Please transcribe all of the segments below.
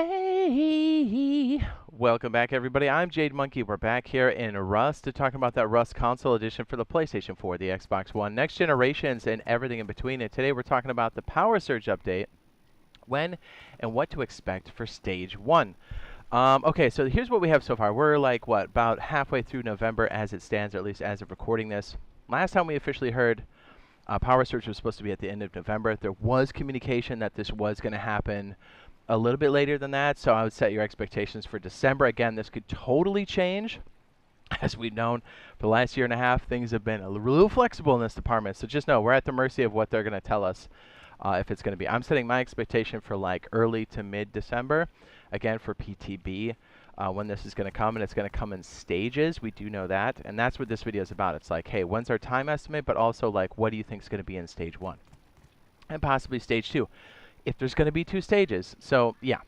Hey, welcome back everybody. I'm Jade Monkey. We're back here in Rust to talk about that Rust Console Edition for the PlayStation 4, the Xbox One, next generations, and everything in between. And today we're talking about the Power Surge update, when and what to expect for Stage 1. Okay, so here's what we have so far. We're like, about halfway through November as it stands, or at least as of recording this. Last time we officially heard Power Surge was supposed to be at the end of November. There was communication that this was going to happen a little bit later than that, so I would set your expectations for December. Again, this could totally change. As we've known for the last year and a half, things have been a little flexible in this department, so just know we're at the mercy of what they're going to tell us if it's going to be. I'm setting my expectation for like early to mid-December, again for PTB, when this is going to come, and it's going to come in stages. We do know that, and that's what this video is about. It's like, hey, when's our time estimate, but also like, what do you think is going to be in Stage 1? And possibly Stage 2. If there's going to be 2 stages. So, yeah.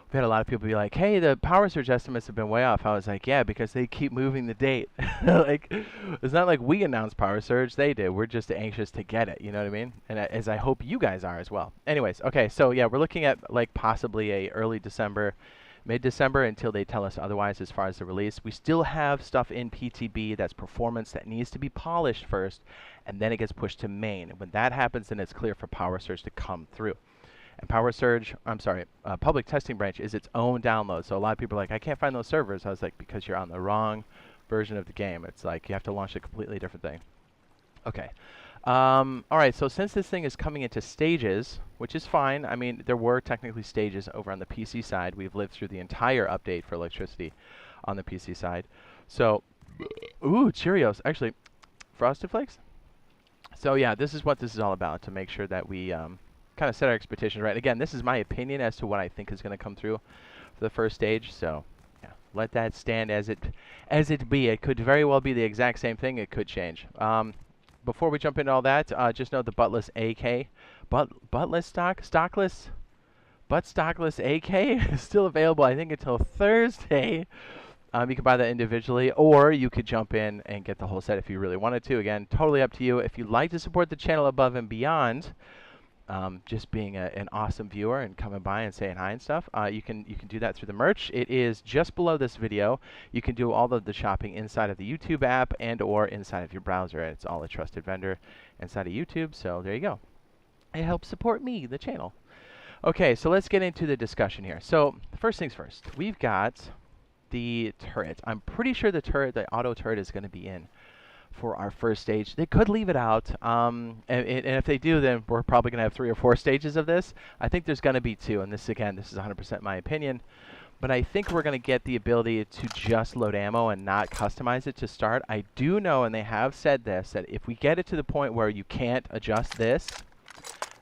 We've had a lot of people be like, hey, the Power Surge estimates have been way off. I was like, yeah, because they keep moving the date. Like, it's not like we announced Power Surge. They did. We're just anxious to get it. You know what I mean? And as I hope you guys are as well. Anyways, okay, so, yeah, we're looking at, like, possibly a early December, mid-December until they tell us otherwise as far as the release. We still have stuff in PTB that's performance that needs to be polished first, and then it gets pushed to main. And when that happens, then it's clear for Power Surge to come through. And Power Surge, Public Testing Branch is its own download. So a lot of people are like, I can't find those servers. I was like, because you're on the wrong version of the game. It's like you have to launch a completely different thing. Okay. All right, so since this thing is coming into stages, which is fine. I mean, there were technically stages over on the PC side. We've lived through the entire update for electricity on the PC side. So, ooh, Cheerios. Actually, Frosted Flakes? So, yeah, this is what this is all about, to make sure that we kind of set our expectations right. Again, this is my opinion as to what I think is going to come through for the first stage. So, yeah, let that stand as it be. It could very well be the exact same thing. It could change. Before we jump into all that, just know the buttless AK, stockless AK is still available, I think, until Thursday. You can buy that individually, or you could jump in and get the whole set if you really wanted to. Again, totally up to you. If you'd like to support the channel above and beyond, just being an awesome viewer and coming by and saying hi and stuff, you can do that through the merch. It is just below this video. You can do all of the shopping inside of the YouTube app and or inside of your browser. It's all a trusted vendor inside of YouTube, so there you go. It helps support me, the channel. Okay, so let's get into the discussion here. So first things first, we've got the turret. I'm pretty sure the auto turret is going to be in for our first stage. They could leave it out, and if they do, then we're probably going to have 3 or 4 stages of this. I think there's going to be 2, and this is 100% my opinion, but I think we're going to get the ability to just load ammo and not customize it to start. I do know, and they have said this, that if we get it to the point where you can't adjust this,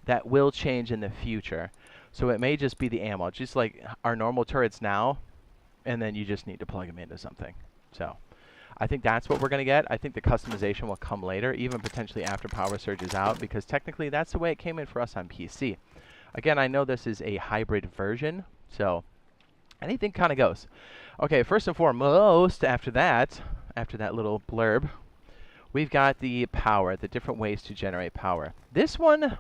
that will change in the future. So it may just be the ammo, just like our normal turrets now, and then you just need to plug them into something. So I think that's what we're going to get. I think the customization will come later, even potentially after Power Surge is out, because technically that's the way it came in for us on PC. Again, I know this is a hybrid version, so anything kind of goes. Okay, first and foremost, after that little blurb, we've got the power, the different ways to generate power. This one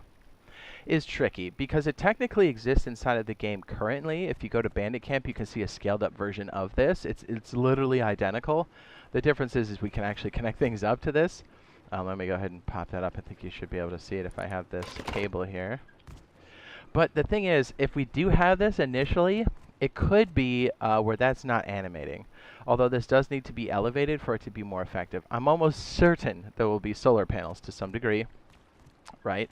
is tricky because it technically exists inside of the game currently. If you go to Bandit Camp, you can see a scaled up version of this. It's literally identical. The difference is we can actually connect things up to this. Let me go ahead and pop that up. I think you should be able to see it if I have this cable here. But the thing is, if we do have this initially, it could be where that's not animating. Although this does need to be elevated for it to be more effective. I'm almost certain there will be solar panels to some degree, right?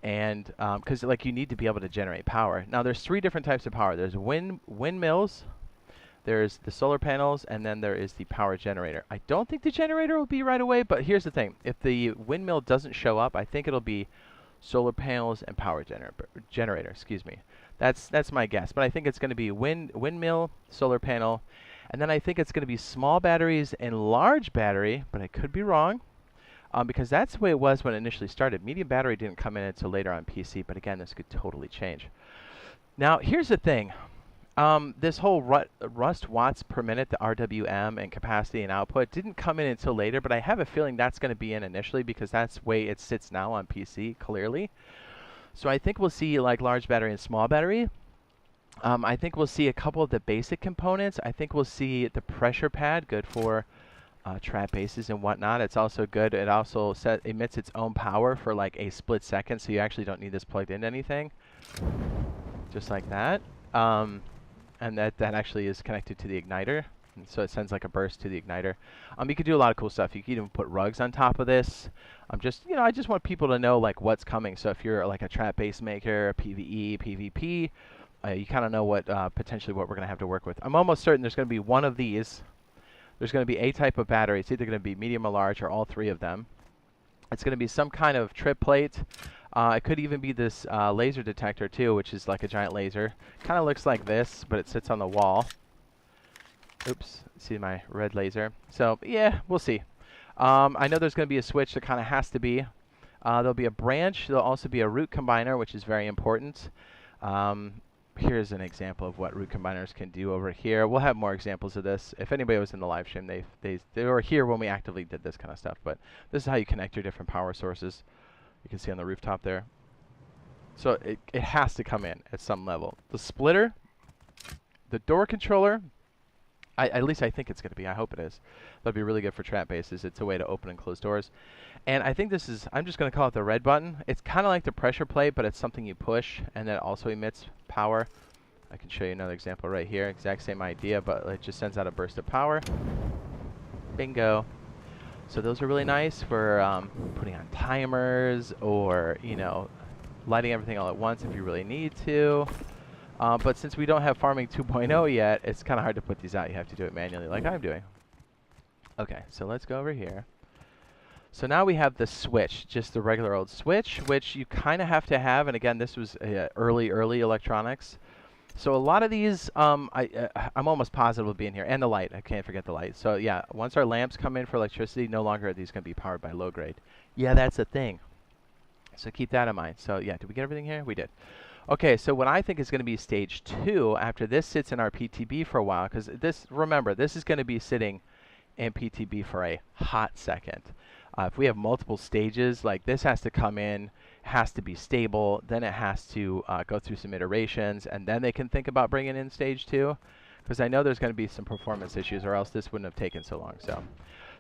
And because like you need to be able to generate power. Now there's 3 different types of power. There's windmills, there's the solar panels, and then there is the power generator. I don't think the generator will be right away, but here's the thing. If the windmill doesn't show up, I think it'll be solar panels and power generator, excuse me. That's my guess, but I think it's going to be windmill, solar panel, and then I think it's going to be small batteries and large battery, but I could be wrong. Because that's the way it was when it initially started. Medium battery didn't come in until later on PC, but again, this could totally change. Now, here's the thing. This whole Rust watts per minute, the RWM, and capacity and output didn't come in until later, but I have a feeling that's going to be in initially because that's the way it sits now on PC, clearly. So I think we'll see like large battery and small battery. I think we'll see a couple of the basic components. I think we'll see the pressure pad, good for trap bases and whatnot. It's also good. It also emits its own power for like a split second, so you actually don't need this plugged into anything. Just like that. And that actually is connected to the igniter. And so it sends like a burst to the igniter. You could do a lot of cool stuff. You could even put rugs on top of this. I just want people to know like what's coming. So if you're like a trap base maker, PvE, PvP, you kind of know what potentially what we're going to have to work with. I'm almost certain there's going to be one of these. There's going to be a type of battery. It's either going to be medium or large or all three of them. It's going to be some kind of trip plate. It could even be this laser detector too, which is like a giant laser. Kind of looks like this, but it sits on the wall. Oops, see my red laser. So yeah, we'll see. I know there's going to be a switch that kind of has to be. There'll be a branch. There'll also be a root combiner, which is very important. Here's an example of what root combiners can do over here. We'll have more examples of this. If anybody was in the live stream, they were here when we actively did this kind of stuff. But this is how you connect your different power sources. You can see on the rooftop there. So it has to come in at some level. The splitter, the door controller, at least I think it's going to be. I hope it is. That'll be really good for trap bases. It's a way to open and close doors. And I think this is, I'm just going to call it the red button. It's kind of like the pressure plate, but it's something you push, and then it also emits power. I can show you another example right here. Exact same idea, but it just sends out a burst of power. Bingo. So those are really nice for putting on timers or, you know, lighting everything all at once if you really need to. But since we don't have Farming 2.0 yet, it's kind of hard to put these out. You have to do it manually like I'm doing. Okay, so let's go over here. So now we have the switch, just the regular old switch, which you kind of have to have. And again, this was early electronics. So a lot of these, I'm almost positive will be in here. And the light, I can't forget the light. So yeah, once our lamps come in for electricity, no longer are these going to be powered by low grade. Yeah, that's a thing. So keep that in mind. So yeah, did we get everything here? We did. Okay, so what I think is going to be stage 2 after this sits in our PTB for a while, because this, remember, this is going to be sitting in PTB for a hot second. If we have multiple stages, like this has to come in, has to be stable, then it has to go through some iterations, and then they can think about bringing in stage 2, because I know there's going to be some performance issues, or else this wouldn't have taken so long. So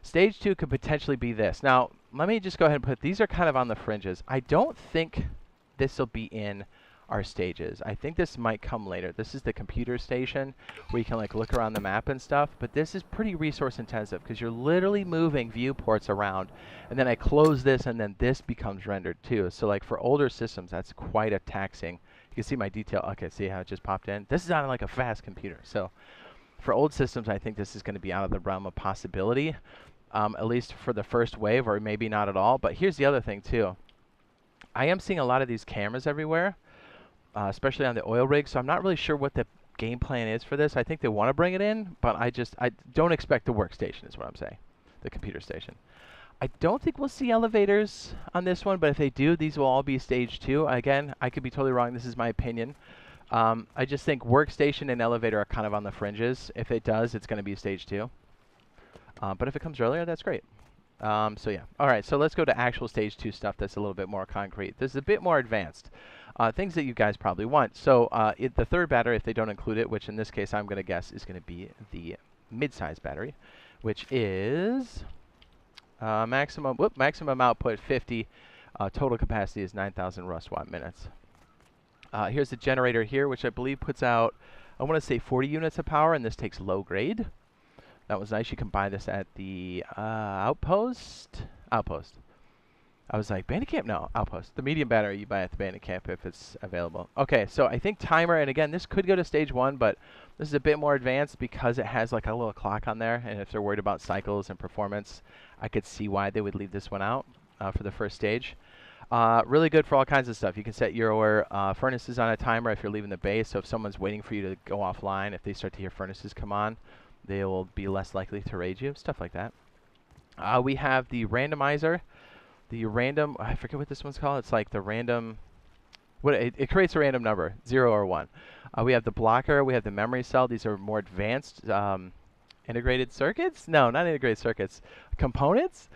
stage 2 could potentially be this. Now, let me just go ahead and put, these are kind of on the fringes. I don't think this will be in our stages. I think this might come later. This is the computer station where you can like look around the map and stuff, but this is pretty resource intensive because you're literally moving viewports around, and then I close this and then this becomes rendered too. So like for older systems, that's quite a taxing. You can see my detail. Okay, see how it just popped in? This is on like a fast computer. So for old systems, I think this is going to be out of the realm of possibility, at least for the first wave, or maybe not at all. But here's the other thing too. I am seeing a lot of these cameras everywhere, especially on the oil rig, so I'm not really sure what the game plan is for this. I think they want to bring it in, but I don't expect the workstation is what I'm saying, the computer station. I don't think we'll see elevators on this one, but if they do, these will all be stage 2. Again, I could be totally wrong. This is my opinion. I just think workstation and elevator are kind of on the fringes. If it does, it's going to be stage 2. But if it comes earlier, that's great. So yeah. All right, so let's go to actual stage 2 stuff that's a little bit more concrete. This is a bit more advanced. Things that you guys probably want. So the third battery, if they don't include it, which in this case I'm going to guess is going to be the mid-size battery, which is maximum output 50. Total capacity is 9,000 Rust watt minutes. Here's the generator here, which I believe puts out, I want to say 40 units of power, and this takes low grade. That was nice. You can buy this at the Outpost. I was like, Bandicamp? No, Outpost. The medium battery you buy at the Bandicamp if it's available. Okay, so I think timer, and again, this could go to stage 1, but this is a bit more advanced because it has like a little clock on there, and if they're worried about cycles and performance, I could see why they would leave this one out for the first stage. Really good for all kinds of stuff. You can set your furnaces on a timer if you're leaving the base, so if someone's waiting for you to go offline, if they start to hear furnaces come on, they will be less likely to raid you, stuff like that. We have the randomizer. The random, I forget what this one's called. It's like the random, it creates a random number, 0 or 1. We have the blocker. We have the memory cell. These are more advanced integrated circuits? No, not integrated circuits. Components.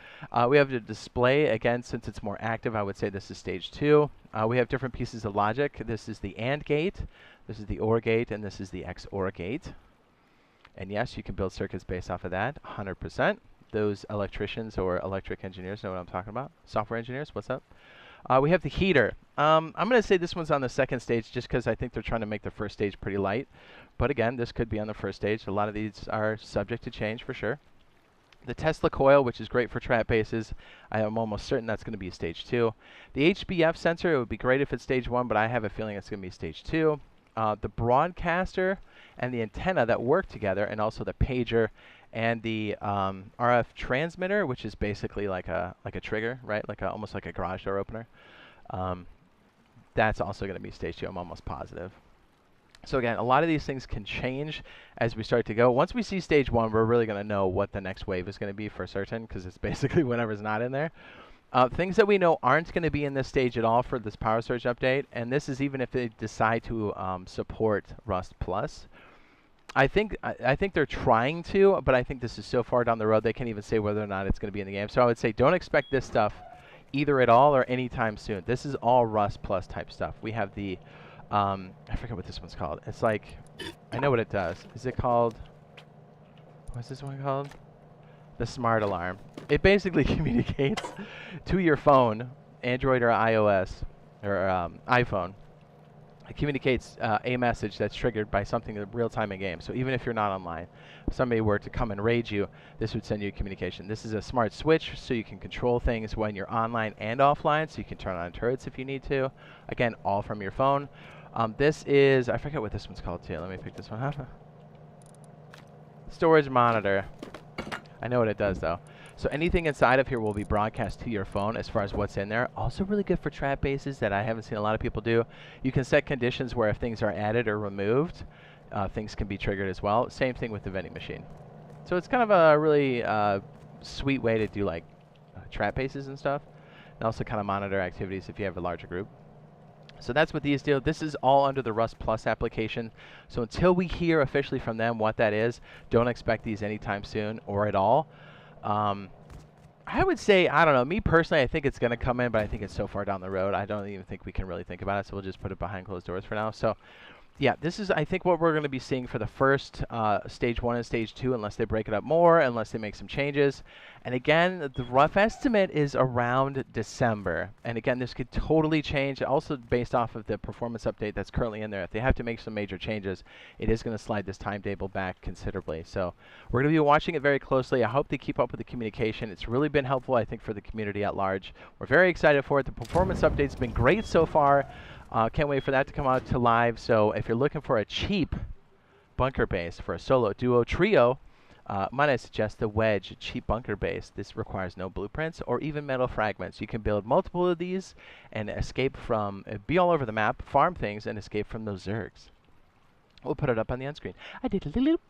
We have the display. Again, since it's more active, I would say this is stage 2. We have different pieces of logic. This is the AND gate, this is the OR gate, and this is the XOR gate. And yes, you can build circuits based off of that, 100%. Those electricians or electric engineers know what I'm talking about. Software engineers, what's up? We have the heater. I'm going to say this one's on the second stage just because I think they're trying to make the first stage pretty light. But again, this could be on the first stage. A lot of these are subject to change for sure. The Tesla coil, which is great for trap bases, I am almost certain that's going to be stage 2. The HBF sensor, it would be great if it's stage 1, but I have a feeling it's going to be stage 2. The broadcaster and the antenna that work together, and also the pager and the RF transmitter, which is basically like a trigger, right? Almost like a garage door opener. That's also going to be stage 2. I'm almost positive. So again, a lot of these things can change as we start to go. Once we see stage 1, we're really going to know what the next wave is going to be for certain, because it's basically whatever's not in there. Things that we know aren't going to be in this stage at all for this power surge update, and this is even if they decide to support Rust Plus. I think they're trying to, but I think this is so far down the road they can't even say whether or not it's going to be in the game. So I would say don't expect this stuff either at all or anytime soon. This is all Rust Plus type stuff. We have the I forget what this one's called. It's like, I know what it does. Is it called, what's this one called? The Smart Alarm. It basically communicates to your phone, Android or iOS, or iPhone. It communicates a message that's triggered by something in real time in game. So even if you're not online, if somebody were to come and raid you, this would send you a communication. This is a smart switch, so you can control things when you're online and offline, so you can turn on turrets if you need to. Again, all from your phone. This is, I forget what this one's called too. Let me pick this one up. Storage monitor. I know what it does though. So anything inside of here will be broadcast to your phone as far as what's in there. Also really good for trap bases that I haven't seen a lot of people do. You can set conditions where if things are added or removed, things can be triggered as well. Same thing with the vending machine. So it's kind of a really sweet way to do like trap bases and stuff. And also kind of monitor activities if you have a larger group. So that's what these do. This is all under the Rust Plus application. So until we hear officially from them what that is, don't expect these anytime soon or at all. I would say, I don't know, me personally, I think it's going to come in, but I think it's so far down the road, I don't even think we can really think about it, so we'll just put it behind closed doors for now. So yeah, this is, I think, what we're going to be seeing for the first stage 1 and stage 2, unless they break it up more, unless they make some changes. And again, the rough estimate is around December. And again, this could totally change, also based off of the performance update that's currently in there. If they have to make some major changes, it is going to slide this timetable back considerably. So we're going to be watching it very closely. I hope they keep up with the communication. It's really been helpful, I think, for the community at large. We're very excited for it. The performance update's been great so far. Can't wait for that to come out to live. So if you're looking for a cheap bunker base for a solo, duo, trio, might I suggest the Wedge cheap bunker base. This requires no blueprints or even metal fragments. You can build multiple of these and escape from, be all over the map, farm things, and escape from those zergs. We'll put it up on the end screen. I did a little